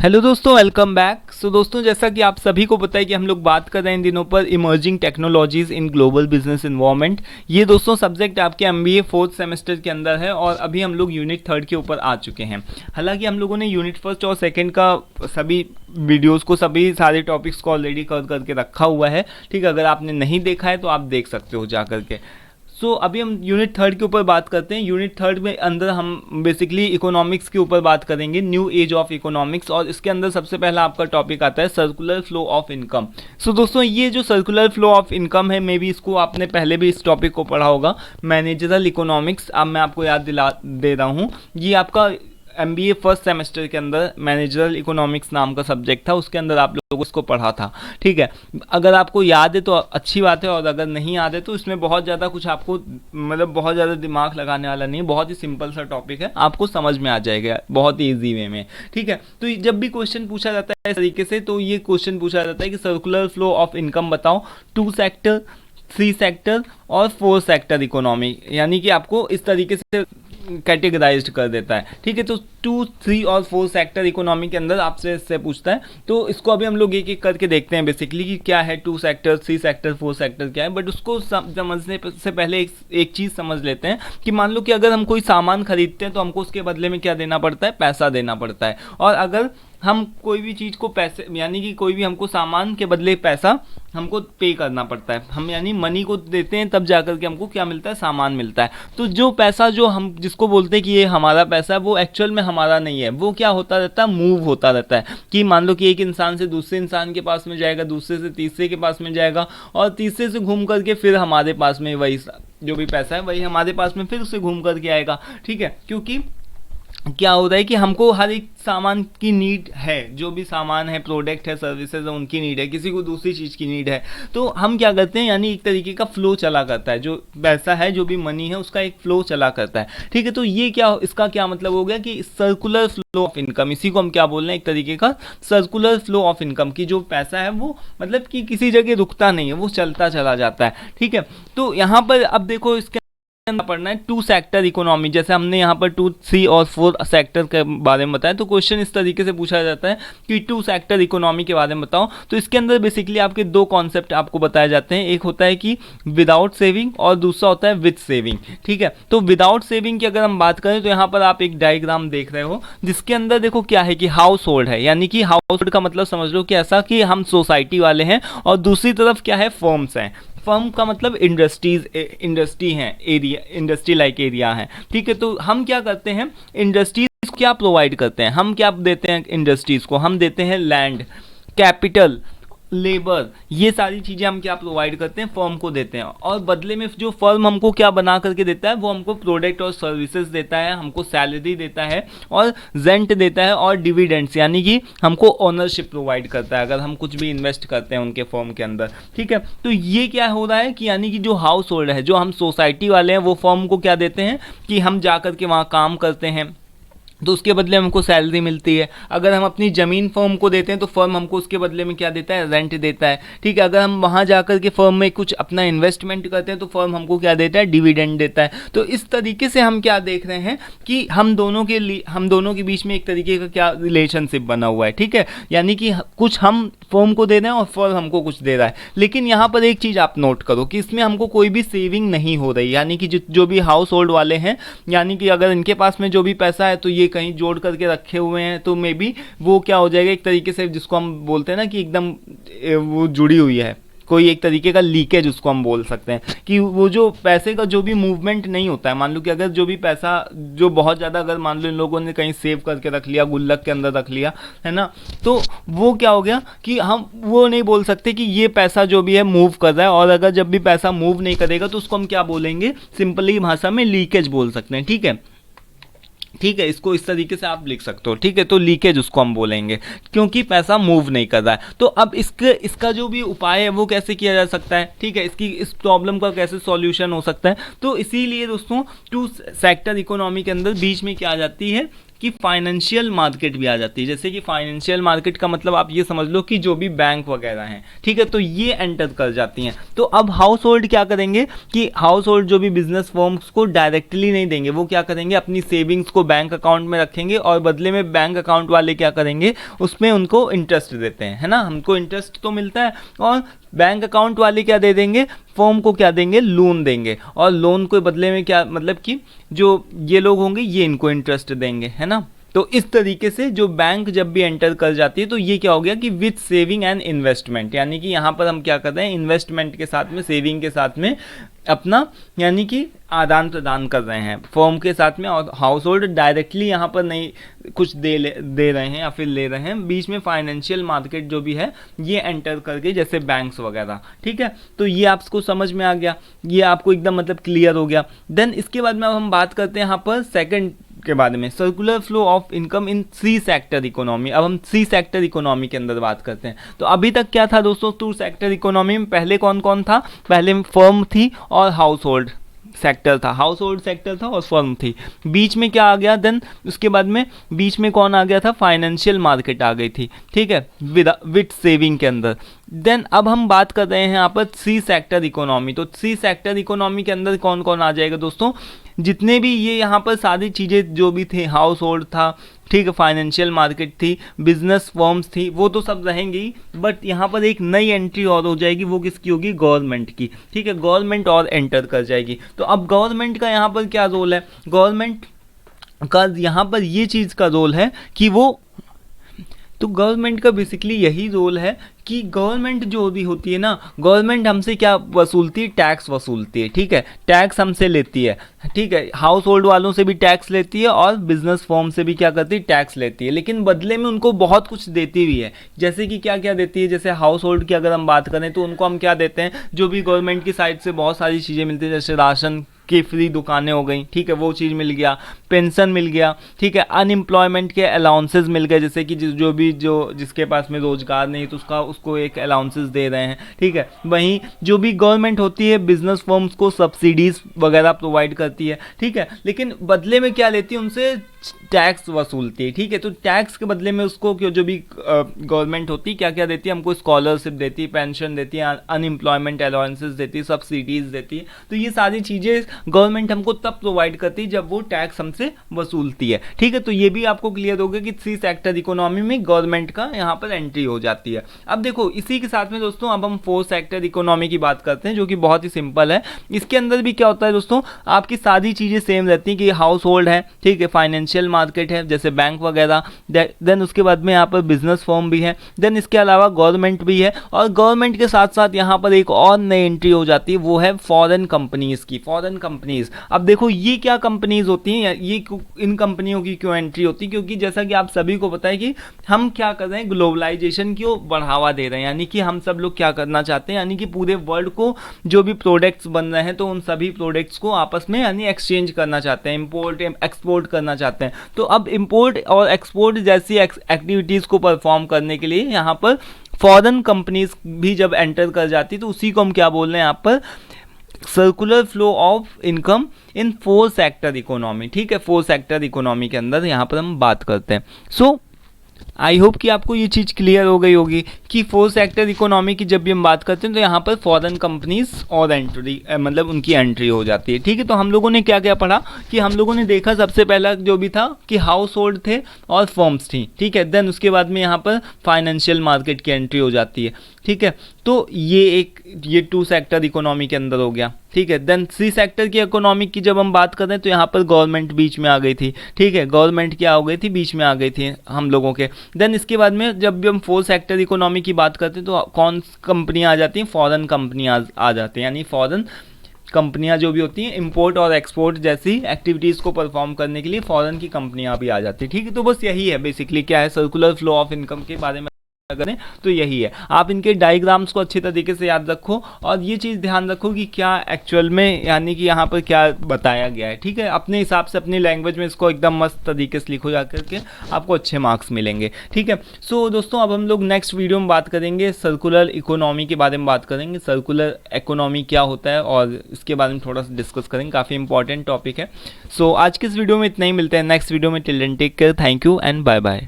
Hello दोस्तों, welcome back. सो दोस्तों, जैसा कि आप सभी को पता है कि हम लोग बात कर रहे हैं इन दिनों पर emerging technologies in global business environment. ये दोस्तों सब्जेक्ट आपके एमबीए फोर्थ सेमेस्टर के अंदर है और अभी हम लोग यूनिट थर्ड के ऊपर आ चुके हैं। हालांकि हम लोगों ने यूनिट फर्स्ट और सेकंड का सभी वीडियोस को, सभी सारे टॉपिक्स को ऑलरेडी कर करके रखा हुआ है। ठीक है, अगर आपने नहीं देखा है तो आप देख सकते हो जा करके। अभी हम यूनिट थर्ड के ऊपर बात करते हैं। यूनिट थर्ड में अंदर हम बेसिकली इकोनॉमिक्स के ऊपर बात करेंगे, न्यू एज ऑफ इकोनॉमिक्स, और इसके अंदर सबसे पहला आपका टॉपिक आता है सर्कुलर फ्लो ऑफ इनकम। दोस्तों, ये जो सर्कुलर फ्लो ऑफ इनकम है, मे बी इसको आपने पहले भी इस टॉपिक को पढ़ा होगा, मैनेजरल इकोनॉमिक्स। अब मैं आपको याद दिला दे रहा हूँ, ये आपका एमबीए फर्स्ट सेमेस्टर के अंदर मैनेजरल इकोनॉमिक्स नाम का सब्जेक्ट था, उसके अंदर आप लोगों को इसको पढ़ा था। ठीक है, अगर आपको याद है तो अच्छी बात है, और अगर नहीं याद है तो इसमें बहुत ज़्यादा कुछ आपको मतलब बहुत ज़्यादा दिमाग लगाने वाला नहीं है, बहुत ही सिंपल सा टॉपिक है, आपको समझ में आ जाएगा बहुत ही ईजी वे में। ठीक है, तो जब भी क्वेश्चन पूछा जाता है इस तरीके से, तो ये क्वेश्चन पूछा जाता है कि सर्कुलर फ्लो ऑफ इनकम बताओ, 2 सेक्टर, 3 सेक्टर और 4 सेक्टर इकोनॉमी, यानी कि आपको इस तरीके से कैटेगराइज्ड कर देता है। ठीक है, तो 2, 3 और 4 सेक्टर इकोनॉमी के अंदर आपसे इससे पूछता है, तो इसको अभी हम लोग एक एक करके देखते हैं बेसिकली कि क्या है 2 सेक्टर, 3 सेक्टर, 4 सेक्टर क्या है। बट उसको समझने से पहले एक चीज़ समझ लेते हैं कि मान लो कि अगर हम कोई सामान खरीदते हैं तो हमको उसके बदले में क्या देना पड़ता है, पैसा देना पड़ता है। और अगर हम कोई भी चीज़ को पैसे, यानी कि कोई भी हमको सामान के बदले पैसा हमको पे करना पड़ता है, हम यानी मनी को देते हैं, तब जाकर के हमको क्या मिलता है, सामान मिलता है। तो जो पैसा जो हम जिसको बोलते हैं कि ये हमारा पैसा है, वो एक्चुअल में हमारा नहीं है, वो क्या होता रहता है, मूव होता रहता है। कि मान लो कि एक इंसान से दूसरे इंसान के पास में जाएगा, दूसरे से तीसरे के पास में जाएगा, और तीसरे से घूम करके फिर हमारे पास में वही जो भी पैसा है वही हमारे पास में फिर उसे घूम करके आएगा। ठीक है, क्योंकि क्या होता है कि हमको हर एक सामान की नीड है, जो भी सामान है, प्रोडक्ट है, सर्विसेज है, उनकी नीड है, किसी को दूसरी चीज़ की नीड है। तो हम क्या करते हैं, यानी एक तरीके का फ्लो चला करता है, जो पैसा है, जो भी मनी है, उसका एक फ्लो चला करता है। ठीक है, तो ये क्या, इसका क्या मतलब हो गया कि सर्कुलर फ्लो ऑफ इनकम, इसी को हम क्या बोल रहे हैं, एक तरीके का सर्कुलर फ्लो ऑफ इनकम, की जो पैसा है वो मतलब कि किसी जगह रुकता नहीं है, वो चलता चला जाता है। ठीक है, तो यहाँ पर अब देखो इसके पढ़ना है 2 सेक्टर इकोनॉमी। जैसे हमने यहाँ पर 2, 3 और 4 सेक्टर के बारे में बताया, तो क्वेश्चन इस तरीके से पूछा जाता है कि 2 सेक्टर इकोनॉमी के बारे में बताओ। तो इसके अंदर बेसिकली आपके 2 कॉन्सेप्ट आपको बताए जाते हैं, एक होता है कि विदाउट सेविंग और दूसरा होता है विद सेविंग। ठीक है, तो विदाउट सेविंग की अगर हम बात करें तो यहाँ पर आप एक डायग्राम देख रहे हो, जिसके अंदर देखो क्या है कि हाउस होल्ड है, यानी कि हाउस होल्ड का मतलब समझ लो कि ऐसा कि हम सोसाइटी वाले हैं, और दूसरी तरफ क्या है, फर्म्स हैं। फर्म का मतलब इंडस्ट्री हैं, एरिया, इंडस्ट्री लाइक एरिया है। ठीक है, तो हम क्या करते हैं, इंडस्ट्रीज को क्या प्रोवाइड करते हैं, हम क्या देते हैं इंडस्ट्रीज को, हम देते हैं लैंड, कैपिटल, लेबर, ये सारी चीज़ें हम क्या प्रोवाइड करते हैं, फर्म को देते हैं। और बदले में जो फर्म हमको क्या बना करके देता है, वो हमको प्रोडक्ट और सर्विसेज देता है, हमको सैलरी देता है, और रेंट देता है, और डिविडेंड्स, यानी कि हमको ओनरशिप प्रोवाइड करता है अगर हम कुछ भी इन्वेस्ट करते हैं उनके फर्म के अंदर। ठीक है, तो ये क्या हो रहा है कि यानी कि जो हाउस होल्ड है, जो हम सोसाइटी वाले हैं, वो फर्म को क्या देते हैं कि हम जा कर के वहाँ काम करते हैं, तो उसके बदले हमको सैलरी मिलती है। अगर हम अपनी ज़मीन फर्म को देते हैं तो फर्म हमको उसके बदले में क्या देता है, रेंट देता है। ठीक है, अगर हम वहाँ जाकर के फर्म में कुछ अपना इन्वेस्टमेंट करते हैं तो फर्म हमको क्या देता है, डिविडेंड देता है। तो इस तरीके से हम क्या देख रहे हैं कि हम दोनों के बीच में एक तरीके का क्या रिलेशनशिप बना हुआ है। ठीक है, यानी कि कुछ हम फर्म को दे रहे हैं और फर्म हमको कुछ दे रहा है। लेकिन यहाँ पर एक चीज़ आप नोट करो कि इसमें हमको कोई भी सेविंग नहीं हो रही, यानी कि जो भी हाउस होल्ड वाले हैं, यानी कि अगर इनके पास में जो भी पैसा है तो ये कहीं जोड़ करके रखे हुए हैं, तो मे बी वो क्या हो जाएगा, एक तरीके से जिसको हम बोलते हैं ना कि एकदम वो जुड़ी हुई है, कोई एक तरीके का लीकेज उसको हम बोल सकते हैं, कि वो जो पैसे का जो भी मूवमेंट नहीं होता है। मान लो कि अगर जो भी पैसा जो बहुत ज़्यादा, अगर मान लो इन लोगों ने कहीं सेव करके रख लिया, गुल्लक के अंदर रख लिया है ना, तो वो क्या हो गया कि हम वो नहीं बोल सकते कि ये पैसा जो भी है मूव कर रहा है। और अगर जब भी पैसा मूव नहीं करेगा तो उसको हम क्या बोलेंगे, सिंपली भाषा में लीकेज बोल सकते हैं। ठीक है, ठीक है, इसको इस तरीके से आप लिख सकते हो। ठीक है, तो लीकेज उसको हम बोलेंगे, क्योंकि पैसा मूव नहीं कर रहा है। तो अब इसका जो भी उपाय है वो कैसे किया जा सकता है, ठीक है, इस प्रॉब्लम का कैसे सॉल्यूशन हो सकता है। तो इसीलिए दोस्तों 2 सेक्टर इकोनॉमी के अंदर बीच में क्या आ जाती है, कि फाइनेंशियल मार्केट भी आ जाती है। जैसे कि फाइनेंशियल मार्केट का मतलब आप ये समझ लो कि जो भी बैंक वगैरह हैं, ठीक है, तो ये एंटर कर जाती हैं। तो अब हाउस होल्ड क्या करेंगे कि हाउस होल्ड जो भी बिजनेस फर्म्स को डायरेक्टली नहीं देंगे, वो क्या करेंगे अपनी सेविंग्स को बैंक अकाउंट में रखेंगे और बदले में बैंक अकाउंट वाले क्या करेंगे उसमें उनको इंटरेस्ट देते हैं, है ना, हमको इंटरेस्ट तो मिलता है और बैंक अकाउंट वाले क्या दे देंगे, फर्म को क्या देंगे, लोन देंगे और लोन को बदले में क्या मतलब कि जो ये लोग होंगे ये इनको इंटरेस्ट देंगे, है ना। तो इस तरीके से जो बैंक जब भी एंटर कर जाती है तो ये क्या हो गया कि विथ सेविंग एंड इन्वेस्टमेंट, यानी कि यहाँ पर हम क्या कर रहे हैं, इन्वेस्टमेंट के साथ में सेविंग के साथ में अपना यानी कि आदान प्रदान कर रहे हैं फर्म के साथ में, और हाउस होल्ड डायरेक्टली यहाँ पर नहीं कुछ दे रहे हैं या फिर ले रहे हैं, बीच में फाइनेंशियल मार्केट जो भी है ये एंटर करके जैसे बैंक्स वगैरह, ठीक है। तो ये आपको समझ में आ गया, ये आपको एकदम मतलब क्लियर हो गया। देन इसके बाद में अब हम बात करते हैं यहाँ पर सेकंड के बारे में, circular flow of income in three sector economy. अब हम थ्री सेक्टर इकोनॉमी के अंदर बात करते हैं। तो अभी तक क्या था दोस्तों, टू सेक्टर इकोनॉमी में पहले कौन कौन था, पहले फर्म थी और हाउस होल्ड सेक्टर था, हाउस होल्ड सेक्टर था और फर्म थी। बीच में क्या आ गया, देन उसके बाद में बीच में कौन आ गया था, फाइनेंशियल मार्केट आ गई थी, ठीक है, विद सेविंग के अंदर। देन अब हम बात कर रहे हैं यहाँ पर थ्री सेक्टर इकोनॉमी। तो थ्री सेक्टर इकोनॉमी के अंदर कौन कौन आ जाएगा दोस्तों, जितने भी ये यहाँ पर सारी चीज़ें जो भी थे, हाउस होल्ड था, ठीक है, फाइनेंशियल मार्केट थी, बिजनेस फर्म्स थी, वो तो सब रहेंगी, बट यहाँ पर एक नई एंट्री और हो जाएगी, वो किसकी होगी, गवर्नमेंट की, ठीक है, गवर्नमेंट और एंटर कर जाएगी। तो अब गवर्नमेंट का यहाँ पर क्या रोल है, गवर्नमेंट का यहाँ पर ये चीज़ का रोल है कि वो, तो गवर्नमेंट का बेसिकली यही रोल है कि गवर्नमेंट जो भी होती है ना, गवर्नमेंट हमसे क्या वसूलती है, टैक्स वसूलती है, ठीक है, टैक्स हमसे लेती है, ठीक है, हाउस होल्ड वालों से भी टैक्स लेती है और बिजनेस फर्म से भी क्या करती है, टैक्स लेती है, लेकिन बदले में उनको बहुत कुछ देती भी है। जैसे कि क्या क्या देती है, जैसे हाउस होल्ड की अगर हम बात करें तो उनको हम क्या देते हैं, जो भी गवर्नमेंट की साइड से बहुत सारी चीज़ें मिलती है, जैसे राशन की फ्री दुकानें हो गई, ठीक है, वो चीज़ मिल गया, पेंशन मिल गया, ठीक है, अनएम्प्लॉयमेंट के अलाउंसेस मिल गए, जैसे कि जो जिसके पास में रोजगार नहीं तो उसको एक अलाउंसेस दे रहे हैं, ठीक है। वहीं जो भी गवर्नमेंट होती है बिजनेस फर्म्स को सब्सिडीज वगैरह प्रोवाइड करती है, ठीक है, लेकिन बदले में क्या लेती है, उनसे टैक्स वसूलती है, ठीक है। तो टैक्स के बदले में उसको जो भी गवर्नमेंट होती है क्या क्या देती है, हमको स्कॉलरशिप देती है, पेंशन देती है, अनएम्प्लॉयमेंट अलाउंसेस देती है, सब्सिडीज देती है। तो ये सारी चीज़ें गवर्नमेंट हमको तब प्रोवाइड करती है जब वो टैक्स हमसे वसूलती है, ठीक है। तो ये भी आपको क्लियर होगा कि थ्री सेक्टर इकोनॉमी में गवर्नमेंट का यहाँ पर एंट्री हो जाती है। अब देखो इसी के साथ में दोस्तों अब हम फोर सेक्टर इकोनॉमी की बात करते हैं, जो कि बहुत ही सिंपल है। इसके अंदर भी क्या होता है दोस्तों, आपकी सारी चीज़ें सेम रहती हैं कि हाउस होल्ड है, ठीक है, फाइनेंशियल मार्केट है जैसे बैंक वगैरह, देन उसके बाद में यहाँ पर बिजनेस फर्म भी है, देन इसके अलावा गवर्नमेंट भी है, और गवर्नमेंट के साथ साथ यहाँ पर एक और नई एंट्री हो जाती है, वो है फॉरेन कंपनीज की, फॉरेन कंपनीज। अब देखो ये क्या कंपनीज होती हैं, ये इन कंपनियों की क्यों एंट्री होती है, क्योंकि जैसा कि आप सभी को पता है कि हम क्या कर रहे हैं, ग्लोबलाइजेशन को बढ़ावा दे रहे हैं, यानी कि हम सब लोग क्या करना चाहते हैं, यानी कि पूरे वर्ल्ड को जो भी प्रोडक्ट्स बन रहे हैं तो उन सभी प्रोडक्ट्स को आपस में यानी एक्सचेंज करना चाहते हैं, इंपोर्ट एक्सपोर्ट करना चाहते हैं। तो अब इंपोर्ट और एक्सपोर्ट जैसी एक्टिविटीज़ को परफॉर्म करने के लिए यहाँ पर फॉरेन कंपनीज भी जब एंटर कर जाती तो उसी को हम क्या बोल रहे हैं यहाँ पर, circular flow of income in four sector economy, ठीक है, फोर सेक्टर इकोनॉमी के अंदर यहाँ पर हम बात करते हैं। सो आई होप कि आपको ये चीज़ क्लियर हो गई होगी कि फोर सेक्टर इकोनॉमी की जब भी हम बात करते हैं तो यहाँ पर फॉरेन कंपनीज और एंट्री मतलब उनकी एंट्री हो जाती है, ठीक है। तो हम लोगों ने क्या क्या पढ़ा कि हम लोगों ने देखा सबसे पहला जो भी था कि हाउस होल्ड थे और फर्म्स थी, ठीक है, देन उसके बाद में यहाँ पर फाइनेंशियल मार्केट की एंट्री हो जाती है, ठीक है। तो ये टू सेक्टर इकोनॉमी के अंदर हो गया, ठीक है। देन थ्री सेक्टर की इकोनॉमी की जब हम बात करें तो यहाँ पर गवर्नमेंट बीच में आ गई थी, ठीक है, गवर्नमेंट क्या हो गई थी, बीच में आ गई थी हम लोगों के। देन इसके बाद में जब भी हम फोर सेक्टर इकोनॉमी की बात करते हैं तो कौन कंपनियाँ आ जाती हैं, फॉरेन कंपनियाँ आ जाती हैं, यानी फॉरेन कंपनियां जो भी होती हैं इंपोर्ट और एक्सपोर्ट जैसी एक्टिविटीज़ को परफॉर्म करने के लिए फॉरेन की कंपनियां भी आ जाती हैं, ठीक है। तो बस यही है बेसिकली क्या है, सर्कुलर फ्लो ऑफ इनकम के बारे में करें तो यही है। आप इनके डायग्राम्स को अच्छी तरीके से याद रखो और ये चीज़ ध्यान रखो कि क्या एक्चुअल में यानी कि यहाँ पर क्या बताया गया है, ठीक है। अपने हिसाब से अपनी लैंग्वेज में इसको एकदम मस्त तरीके से लिखो जा करके, आपको अच्छे मार्क्स मिलेंगे, ठीक है। सो दोस्तों अब हम लोग नेक्स्ट वीडियो में बात करेंगे सर्कुलर इकोनॉमी के बारे में बात करेंगे, सर्कुलर इकोनॉमी क्या होता है और इसके बारे में थोड़ा सा डिस्कस करेंगे, काफ़ी इंपॉर्टेंट टॉपिक है। सो आज के इस वीडियो में इतना ही, मिलते हैं नेक्स्ट वीडियो में। Till then take care, thank you and bye bye.